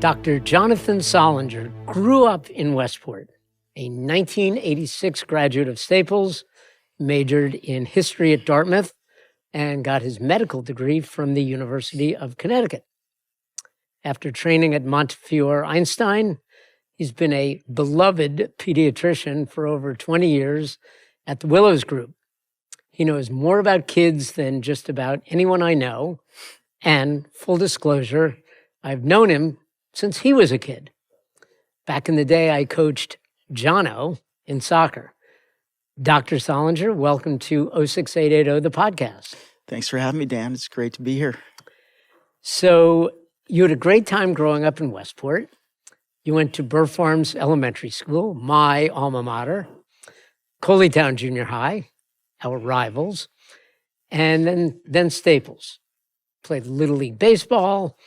Dr. Jonathan Sollinger grew up in Westport, a 1986 graduate of Staples, majored in history at Dartmouth, and got his medical degree from the University of Connecticut. After training at Montefiore Einstein, he's been a beloved pediatrician for over 20 years at the Willows Group. He knows more about kids than just about anyone I know. And full disclosure, I've known him since he was a kid. Back in the day, I coached Jono in soccer. Dr. Sollinger, welcome to 06880, the podcast. Thanks for having me, Dan. It's great to be here. So you had a great time growing up in Westport. You went to Burr Farms Elementary School, my alma mater, Coleytown Junior High, our rivals, and then Staples. Played Little League Baseball.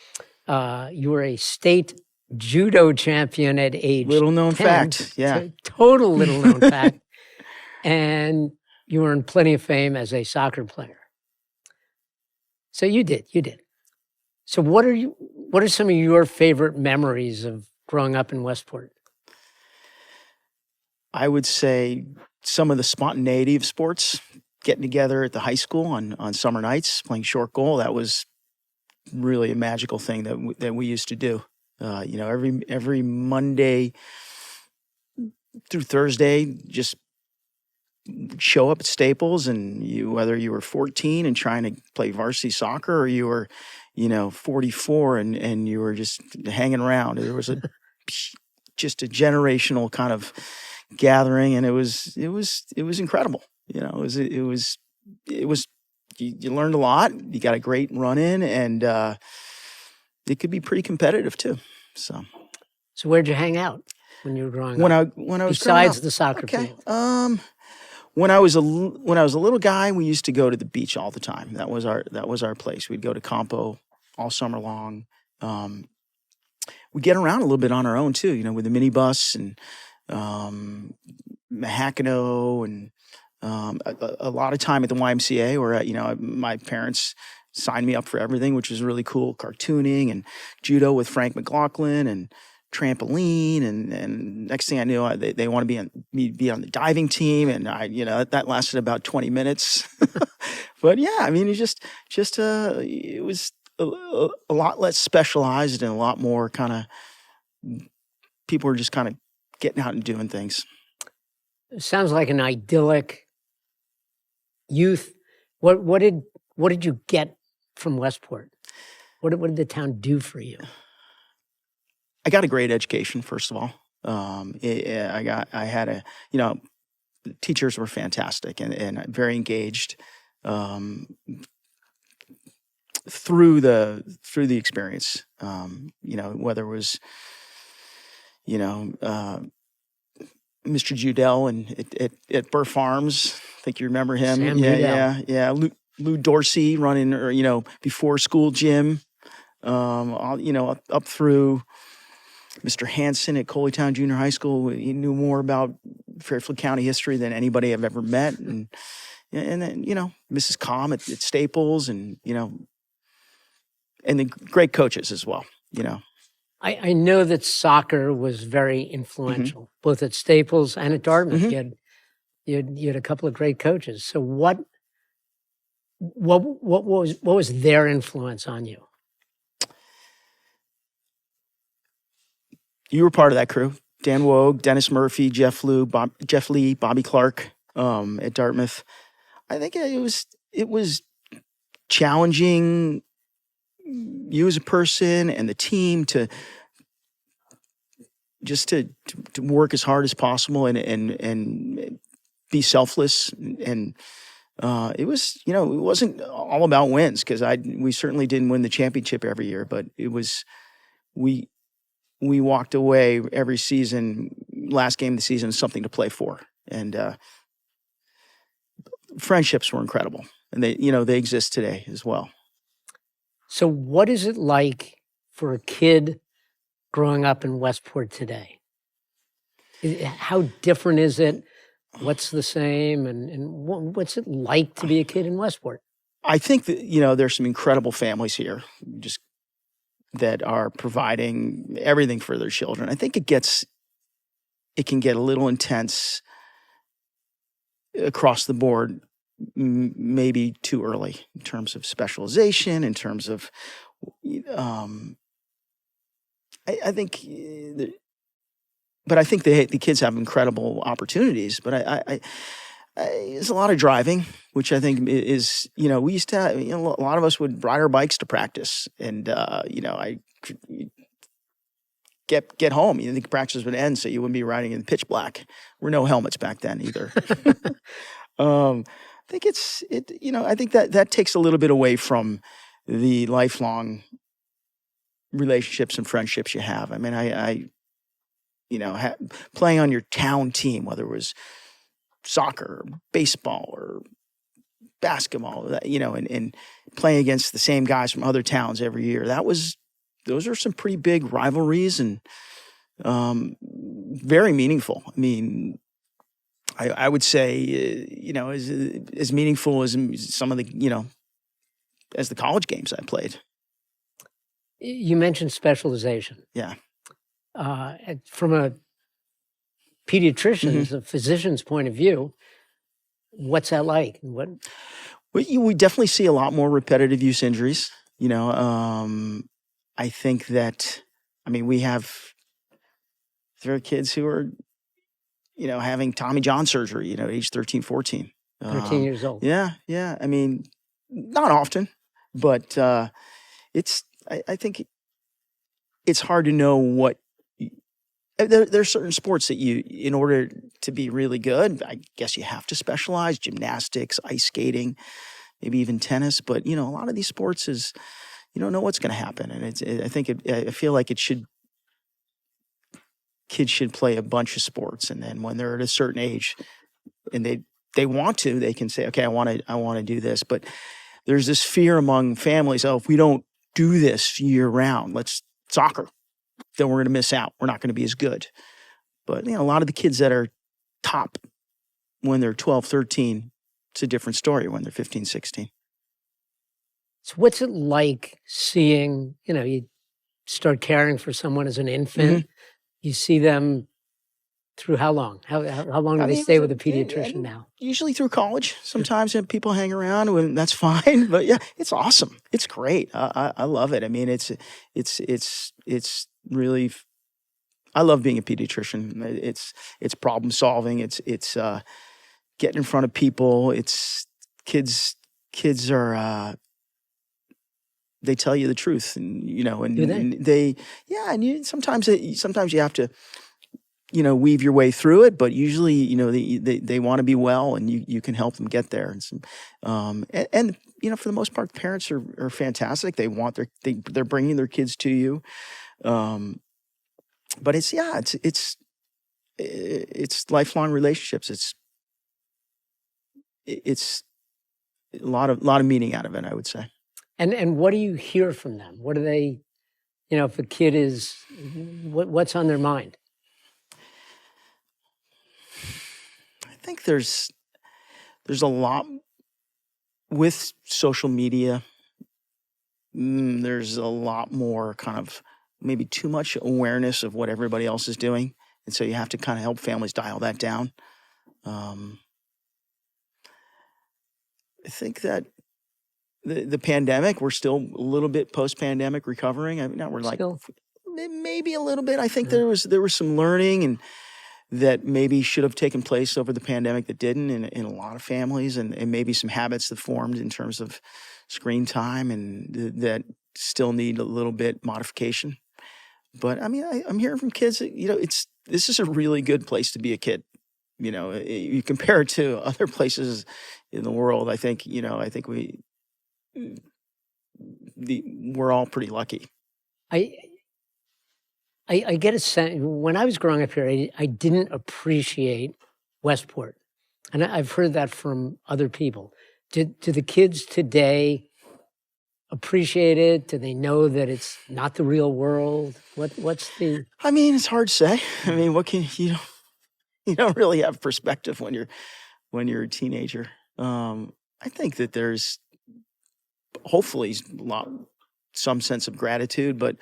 You were a state judo champion at age Little known 10. fact, yeah. Total little known fact. And you earned plenty of fame as a soccer player. So you did. So what are some of your favorite memories of growing up in Westport? I would say some of the spontaneity of sports, getting together at the high school on summer nights, playing short goal. That was really a magical thing that we used to do. Every Monday through Thursday, just show up at Staples, and whether you were 14 and trying to play varsity soccer, or you were, 44 and you were just hanging around. There was just a generational kind of gathering, and it was incredible. It was you learned a lot. You got a great run in, and it could be pretty competitive too. So where'd you hang out when you were growing up? When I was besides the soccer field. When I was a little guy, we used to go to the beach all the time. That was our place. We'd go to Campo all summer long. We get around a little bit on our own too, with the minibus and Mahakano, and a lot of time at the YMCA, where my parents signed me up for everything, which was really cool. Cartooning and judo with Frank McLaughlin and trampoline, and next thing I knew, they want to be on the diving team, and that lasted about 20 minutes. But yeah, it was a lot less specialized and a lot more kind of people were just kind of getting out and doing things. Sounds like an idyllic youth. What did you get from Westport? What did the town do for you? I got a great education, first of all. Teachers were fantastic and very engaged through the experience. Whether it was, Mr. Judell and at Burr Farms, I think you remember him. Sam Judell. Yeah. Lou Dorsey running, before school gym, up through Mr. Hansen at Coleytown Junior High School. He knew more about Fairfield County history than anybody I've ever met. And then, Mrs. Com at Staples, and the great coaches as well, I know that soccer was very influential, both at Staples and at Dartmouth. You had a couple of great coaches. So what was their influence on you? You were part of that crew. Dan Woog, Dennis Murphy, Jeff Lee, Bobby Clark at Dartmouth. I think it was challenging you as a person and the team to work as hard as possible and be selfless. And it wasn't all about wins, because we certainly didn't win the championship every year, but it was we walked away every season, last game of the season, something to play for. And friendships were incredible. And they exist today as well. So what is it like for a kid growing up in Westport today? How different is it? What's the same? And what's it like to be a kid in Westport? I think that, there's some incredible families here. Just that are providing everything for their children. I think it can get a little intense across the board, maybe too early in terms of specialization, in terms of, I think, but I think the kids have incredible opportunities. But I there's a lot of driving, which I think is, we used to have, a lot of us would ride our bikes to practice, and I get home. You think practice would end, so you wouldn't be riding in pitch black. There were no helmets back then either. I think I think that takes a little bit away from the lifelong relationships and friendships you have. I mean, playing on your town team, whether it was soccer, or baseball, or basketball, and playing against the same guys from other towns every year. Those are some pretty big rivalries, and very meaningful. I mean, I would say, as meaningful as some of the, as the college games I played. You mentioned specialization. Yeah. From a pediatrician's, a physician's point of view, what's that like? We definitely see a lot more repetitive use injuries. I think that, there are kids who are, having Tommy John surgery, age 13, 14. 13 years old. Yeah. I mean, not often, but I think it's hard to know what. There are certain sports that in order to be really good, I guess you have to specialize: gymnastics, ice skating, maybe even tennis. But a lot of these sports is, you don't know what's going to happen, and I feel like kids should play a bunch of sports, and then when they're at a certain age, and they want to, they can say, okay, I want to do this. But there's this fear among families: oh, if we don't do this year round, soccer, then we're going to miss out. We're not going to be as good. But a lot of the kids that are top when they're 12, 13, it's a different story when they're 15, 16. So what's it like seeing, you start caring for someone as an infant, you see them through how long? How long do they stay with a pediatrician now? Usually through college. Sometimes people hang around, and that's fine. But yeah, it's awesome. It's great. I love it. I mean, it's really. I love being a pediatrician. It's problem solving. It's getting in front of people. It's kids are. They tell you the truth, and Do they? And they and sometimes you have to. Weave your way through it, but usually, they want to be well, and you can help them get there. And for the most part, parents are fantastic. They want they're bringing their kids to you. But it's lifelong relationships. It's a lot of meaning out of it, I would say. And what do you hear from them? What do they, if a kid is, what's on their mind? I think there's a lot with social media. There's a lot more kind of maybe too much awareness of what everybody else is doing, and so you have to kind of help families dial that down. I think that the pandemic, we're still a little bit post-pandemic recovering. I mean, now we're like maybe a little bit. I think there was some learning and that maybe should have taken place over the pandemic that didn't in a lot of families, and maybe some habits that formed in terms of screen time and that still need a little bit modification. But I mean, I'm hearing from kids that, this is a really good place to be a kid. You compare it to other places in the world. I think we're all pretty lucky. I get a sense, when I was growing up here, I didn't appreciate Westport. And I've heard that from other people. Do the kids today appreciate it? Do they know that it's not the real world? What's the... I mean, it's hard to say. I mean, what can you don't really have perspective when you're a teenager. I think that there's hopefully a lot some sense of gratitude, but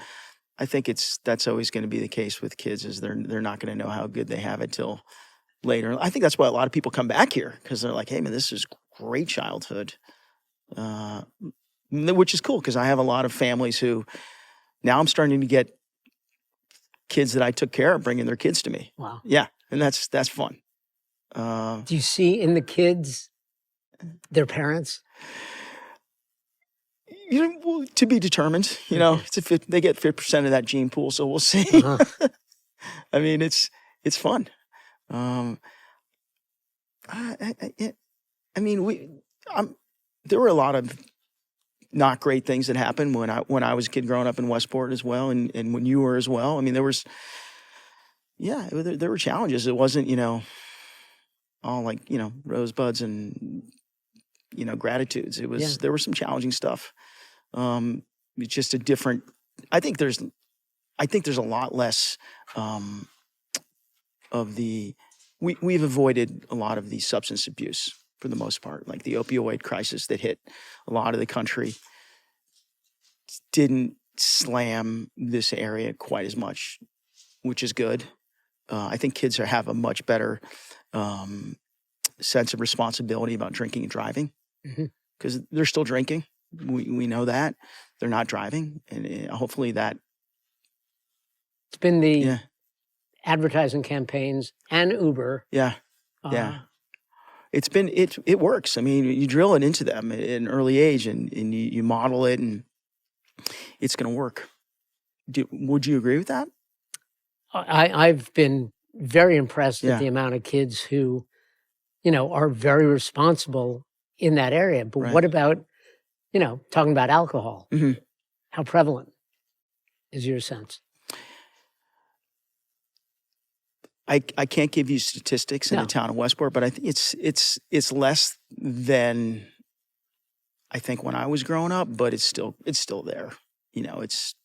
I think that's always going to be the case with kids, is they're not going to know how good they have it till later. I think that's why a lot of people come back here, because they're like, hey man, this is great childhood, which is cool, because I have a lot of families who now I'm starting to get kids that I took care of bringing their kids to me. Wow. Yeah, and that's fun. Do you see in the kids their parents? Well, to be determined. They get 50% of that gene pool, so we'll see. Uh-huh. I mean, it's fun. There were a lot of not great things that happened when I was a kid growing up in Westport as well, and when you were as well. I mean, there were challenges. It wasn't, all like, rosebuds and, gratitudes. It was, there was some challenging stuff. It's just a different, I think there's a lot less, we've avoided a lot of the substance abuse for the most part, like the opioid crisis that hit a lot of the country didn't slam this area quite as much, which is good. I think kids have a much better sense of responsibility about drinking and driving, because they're still drinking. We know that. They're not driving, and hopefully that. It's been the advertising campaigns and Uber. Yeah. It works. I mean, you drill it into them at an early age, and you model it, and it's going to work. Would you agree with that? I've been very impressed at the amount of kids who, are very responsible in that area. But what about, talking about alcohol? Mm-hmm. How prevalent is your sense? I can't give you statistics in the town of Westport, but I think it's less than I think when I was growing up, but it's still there. It's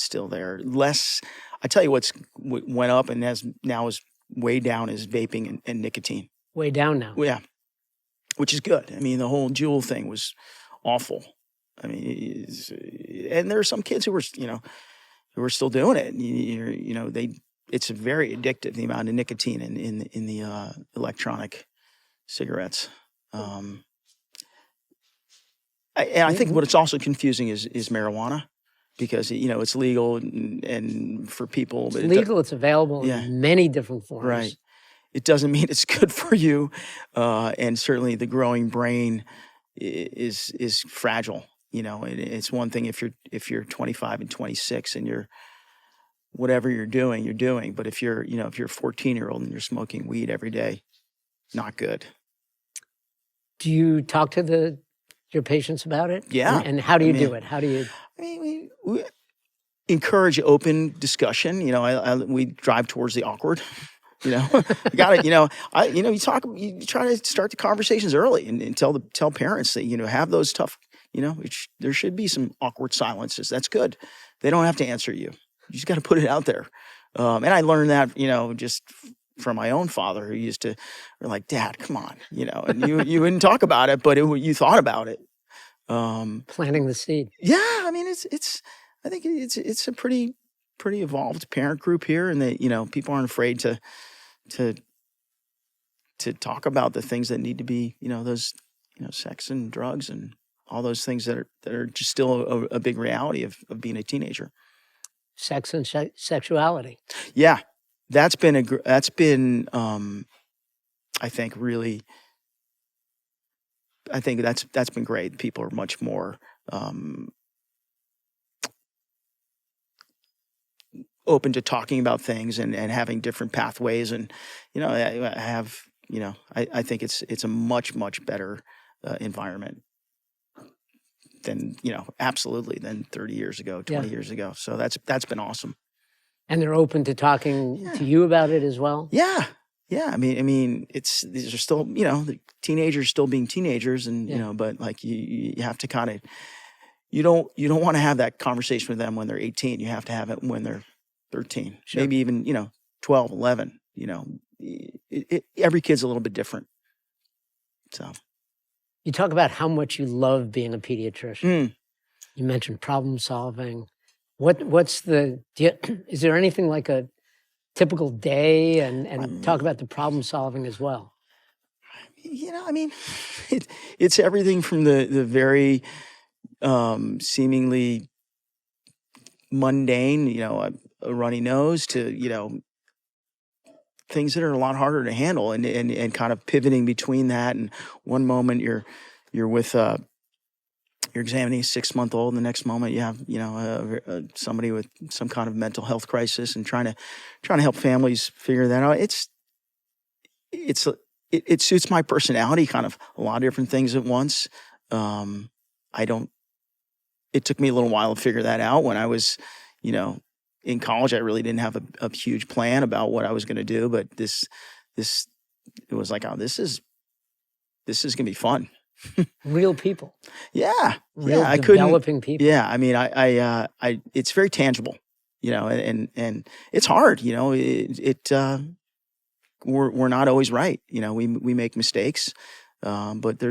still there. Less. I tell you what went up and now is way down is vaping and nicotine. Way down now. Yeah, which is good. I mean, the whole Juul thing was awful. I mean, and there are some kids who were still doing it. It's very addictive, the amount of nicotine in the electronic cigarettes. I think what it's also confusing is marijuana, because it's legal and for people. It's legal. It's available in many different forms. Right. It doesn't mean it's good for you, and certainly the growing brain is fragile. It's one thing if you're 25 and 26 and you're whatever you're doing. But if you're a 14-year-old and you're smoking weed every day, not good. Do you talk to your patients about it? Yeah. And how do you do it? How do you? We encourage open discussion. We drive towards the awkward. You got it. You try to start the conversations early and tell parents that, have those tough, there should be some awkward silences. That's good. They don't have to answer you. You just got to put it out there. And I learned that, just from my own father, who used to, we're like, Dad, come on, and you wouldn't talk about it, but you thought about it. Planting the seed. Yeah. I mean, I think it's a pretty evolved parent group here, and that, people aren't afraid to talk about the things that need to be, those, sex and drugs and all those things that are just still a big reality of being a teenager. Sex and sexuality. Yeah, that's been I think really. I think that's been great. People are much more open to talking about things and having different pathways, and I think it's a much better environment than absolutely than 30 years ago, 20 years ago. So that's been awesome. And they're open to talking to you about it as well. Yeah. I mean, these are still the teenagers still being teenagers, and but like you have to kind of you don't want to have that conversation with them when they're 18. You have to have it when they're 13, maybe even 12, 11. Every kid's a little bit different. So you talk about how much you love being a pediatrician. You mentioned problem solving. Is there anything like a typical day, and talk about the problem solving as well? I mean, it's everything from the very seemingly mundane, a runny nose, to things that are a lot harder to handle, and kind of pivoting between that. And one moment you're with you're examining a 6-month-old, and the next moment you have somebody with some kind of mental health crisis, and trying to help families figure that out. It suits my personality, kind of a lot of different things at once. It took me a little while to figure that out. When I was, in college, I really didn't have a huge plan about what I was going to do, but it was like, oh, this is going to be fun. Real people. Yeah. Real I developing people. Yeah. I mean, I it's very tangible, and it's hard, we're not always right. We make mistakes. But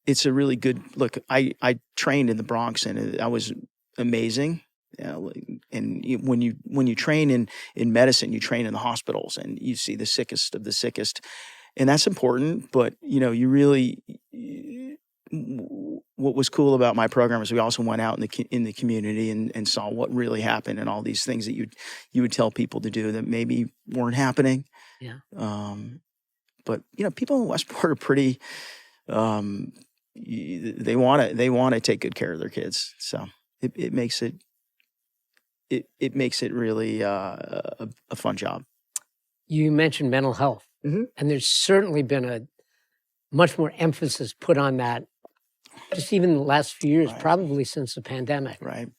it's a really good look. I trained in the Bronx, and I was amazing. And when you train in medicine, you train in the hospitals, and you see the sickest of the sickest, and that's important. But you really, what was cool about my program is we also went out in the community and saw what really happened, and all these things that you would tell people to do that maybe weren't happening. Yeah. But people in Westport are pretty. They want to take good care of their kids, so it makes it really a fun job. You mentioned mental health, and there's certainly been a much more emphasis put on that, just even in the last few years, Right. probably since the pandemic. Right.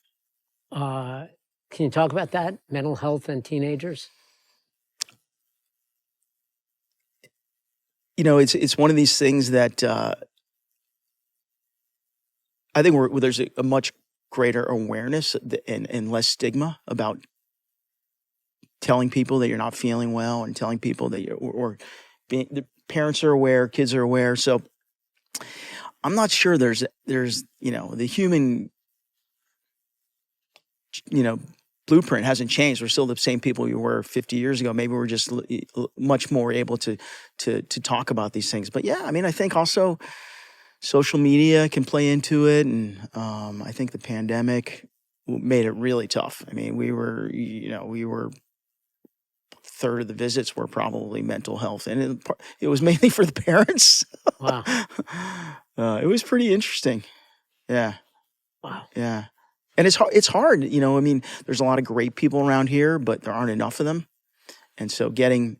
Can you talk about that, mental health and teenagers? It's one of these things that I think there's a much greater awareness and less stigma about telling people that you're not feeling well, and telling people that the parents are aware, kids are aware. So I'm not sure there's the human blueprint hasn't changed. We're still the same people we were 50 years ago. Maybe we're just much more able to talk about these things. But yeah, I mean, I think also social media can play into it, and I think the pandemic made it really tough. I mean, we were third of the visits were probably mental health, and it was mainly for the parents. Wow. It was pretty interesting. Yeah. Wow. Yeah. And it's hard, I mean, there's a lot of great people around here, but there aren't enough of them. And so people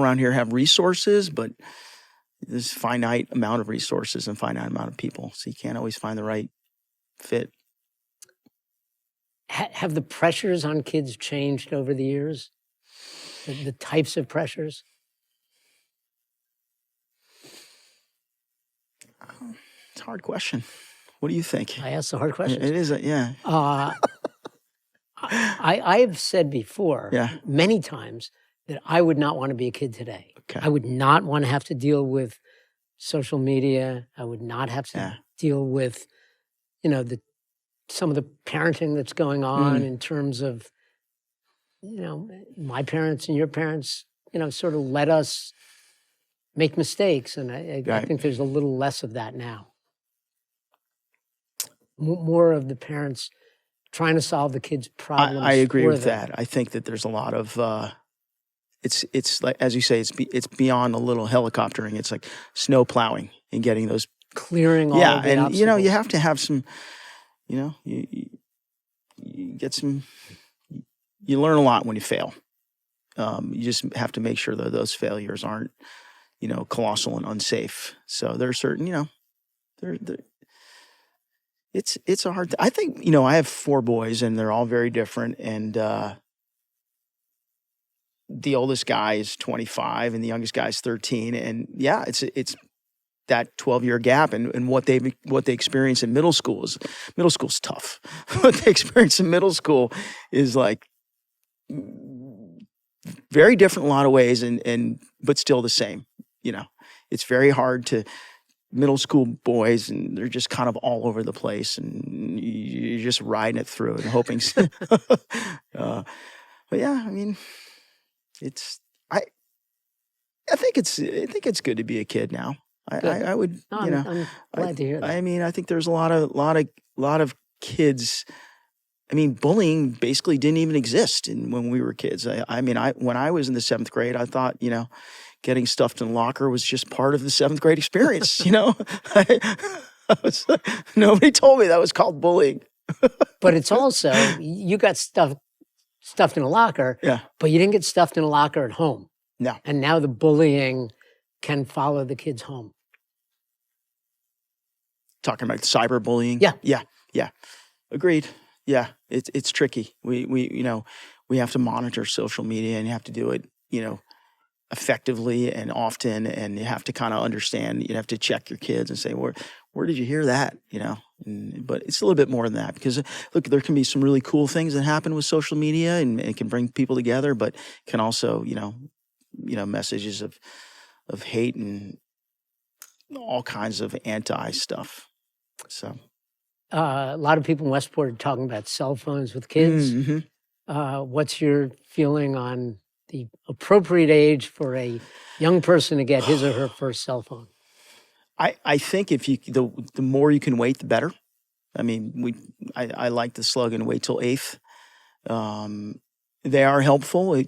around here have resources, but there's a finite amount of resources and finite amount of people. So you can't always find the right fit. Have the pressures on kids changed over the years? The types of pressures? It's a hard question. What do you think? I asked the hard questions. It is, yeah. I've said before, many times, that I would not want to be a kid today. Okay. I would not want to have to deal with social media. I would not have to deal with, some of the parenting that's going on in terms of, my parents and your parents, sort of let us make mistakes. And I think there's a little less of that now. More of the parents trying to solve the kids' problems. I agree with that. I think that there's a lot of it's like, as you say, it's beyond a little helicoptering. It's like snow plowing and getting those clearing all of the obstacles. you have to have some, you get some. You learn a lot when you fail. You just have to make sure that those failures aren't, colossal and unsafe. So there's certain, it's a hard. I think I have 4 boys, and they're all very different. And the oldest guy is 25, and the youngest guy is 13. And yeah, it's that 12-year gap, and what they experience in middle school is tough. What they experience in middle school is like very different in a lot of ways, and but still the same. It's very hard to middle school boys, and they're just kind of all over the place, and you're just riding it through and hoping. But yeah, I mean, it's I think it's good to be a kid now. I would, No, you know, I'm glad to hear that. I mean, I think there's a lot of kids. I mean, bullying basically didn't even exist when we were kids. I mean, when I was in the 7th grade, I thought, getting stuffed in a locker was just part of the 7th grade experience. Nobody told me that was called bullying. But it's also, you got stuffed in a locker, Yeah. but you didn't get stuffed in a locker at home. No. And now the bullying can follow the kids home. Talking about cyberbullying. Yeah. Agreed. Yeah, it's tricky. We have to monitor social media, and you have to do it, effectively and often, and you have to kind of understand. You have to check your kids and say, where did you hear that? But it's a little bit more than that, because look, there can be some really cool things that happen with social media, and it can bring people together, but can also, messages of hate and all kinds of anti stuff. So. A lot of people in Westport are talking about cell phones with kids. Mm-hmm. What's your feeling on the appropriate age for a young person to get his or her first cell phone? I think if the more you can wait, the better. I mean, I like the slogan, wait till 8th. They are helpful,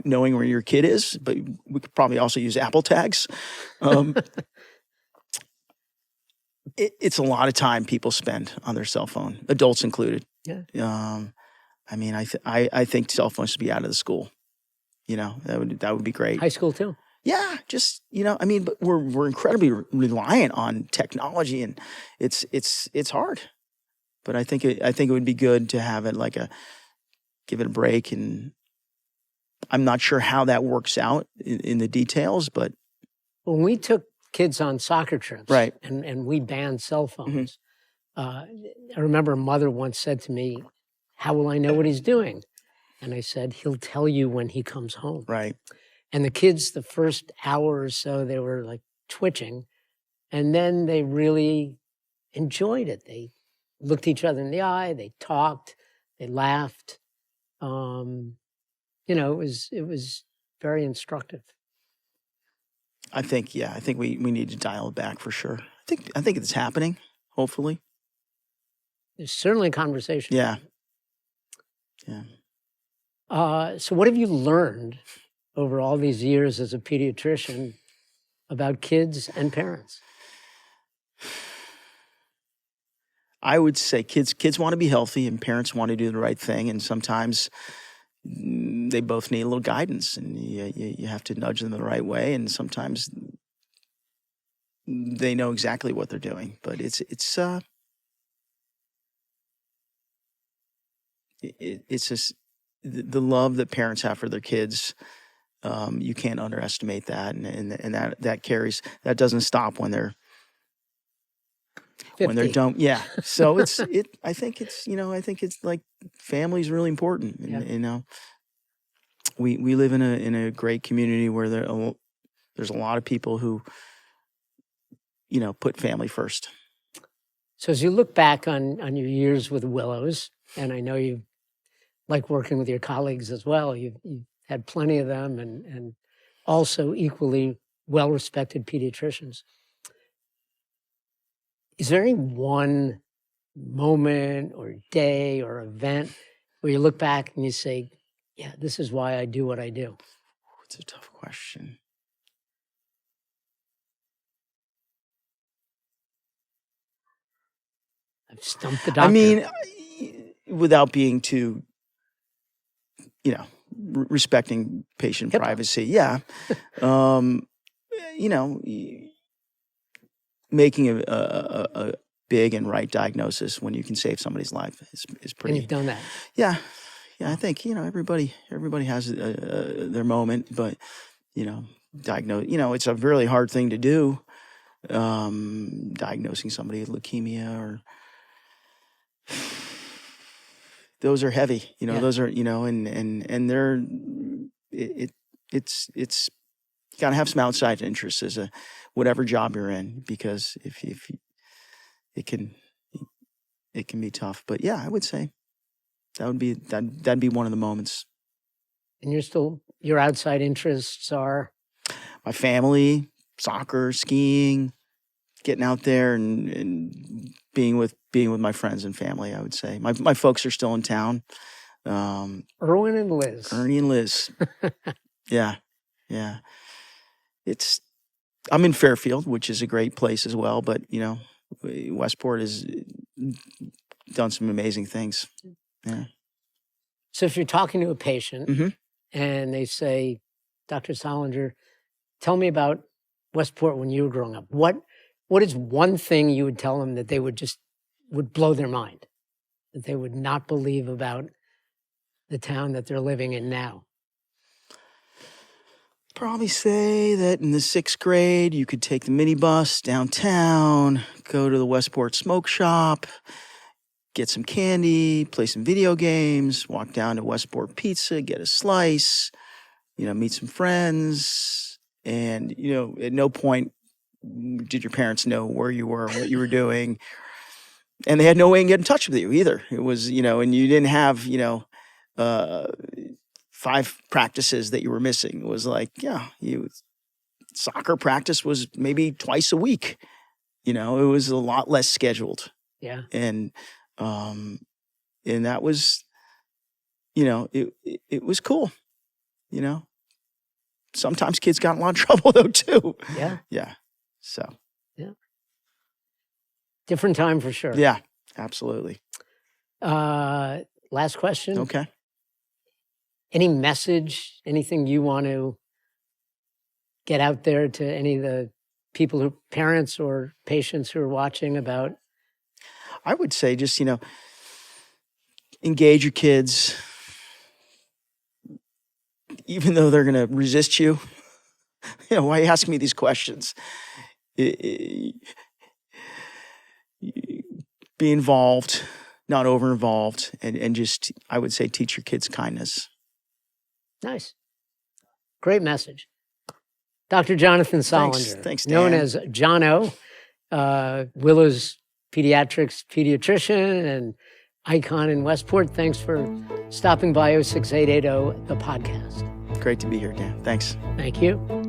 knowing where your kid is, but we could probably also use Apple tags. It's a lot of time people spend on their cell phone, adults included. Yeah. I mean, I think cell phones should be out of the school. That would be great. High school too. Yeah, just I mean, but we're incredibly reliant on technology, and it's hard. But I think it would be good to have it give it a break, and I'm not sure how that works out in the details, but when we took kids on soccer trips, right, and we banned cell phones, I remember a mother once said to me, "How will I know what he's doing?" And I said, "He'll tell you when he comes home." Right. And the kids, the first hour or so, they were like twitching, and then they really enjoyed it. They looked each other in the eye, they talked, they laughed. It was very instructive. I think we need to dial it back for sure. I think it's happening, hopefully. There's certainly a conversation. Yeah. So what have you learned over all these years as a pediatrician about kids and parents? I would say kids want to be healthy, and parents want to do the right thing, and sometimes they both need a little guidance, and you have to nudge them in the right way, and sometimes they know exactly what they're doing, but it's just the love that parents have for their kids. You can't underestimate that, and that carries. That doesn't stop when they're 50. When they're done. Yeah. So I think it's like family is really important, and we live in a great community where there's a lot of people who put family first. So as you look back on your years with Willows, and I know you like working with your colleagues as well, you've had plenty of them, and also equally well-respected pediatricians. Is there any one moment or day or event where you look back and you say, yeah, this is why I do what I do? It's a tough question. I've stumped the doctor. I mean, without being too, respecting patient HIPAA. privacy. Yeah. Making a big and right diagnosis when you can save somebody's life is pretty. And you've done that. Yeah. Yeah. I think, everybody has their moment, but, diagnose, it's a really hard thing to do. Diagnosing somebody with leukemia or those are heavy, those are, and they're, it's got to have some outside interests as whatever job you're in, because if it can be tough. But yeah, I would say that'd be one of the moments. And your outside interests are? My family, soccer, skiing, getting out there and being with my friends and family, I would say. My folks are still in town. Erwin and Liz. Ernie and Liz. Yeah. I'm in Fairfield, which is a great place as well, but Westport has done some amazing things. Yeah. So if you're talking to a patient Mm-hmm. and they say, Dr. Sollinger, tell me about Westport when you were growing up. What is one thing you would tell them that they would blow their mind, that they would not believe about the town that they're living in now? Probably say that in the 6th grade, you could take the minibus downtown, go to the Westport Smoke Shop, get some candy, play some video games, walk down to Westport Pizza, get a slice, meet some friends. And, at no point did your parents know where you were, what you were doing. And they had no way to get in touch with you either. It was, and you didn't have, 5 practices that you were missing. It was like, soccer practice was maybe twice a week. It was a lot less scheduled. Yeah. And that was, it was cool. Sometimes kids got in a lot of trouble though too. Yeah. Yeah. So. Yeah. Different time for sure. Yeah, absolutely. Last question. Okay. Any message, anything you want to get out there to any of the people parents or patients who are watching about? I would say just, engage your kids, even though they're going to resist you. Why are you asking me these questions? Be involved, not over involved, and just, I would say, teach your kids kindness. Nice. Great message. Dr. Jonathan Sollinger, Thanks, Dan. known as Jono, Willows Pediatrics pediatrician and icon in Westport. Thanks for stopping by 06880, the podcast. Great to be here, Dan. Thanks. Thank you.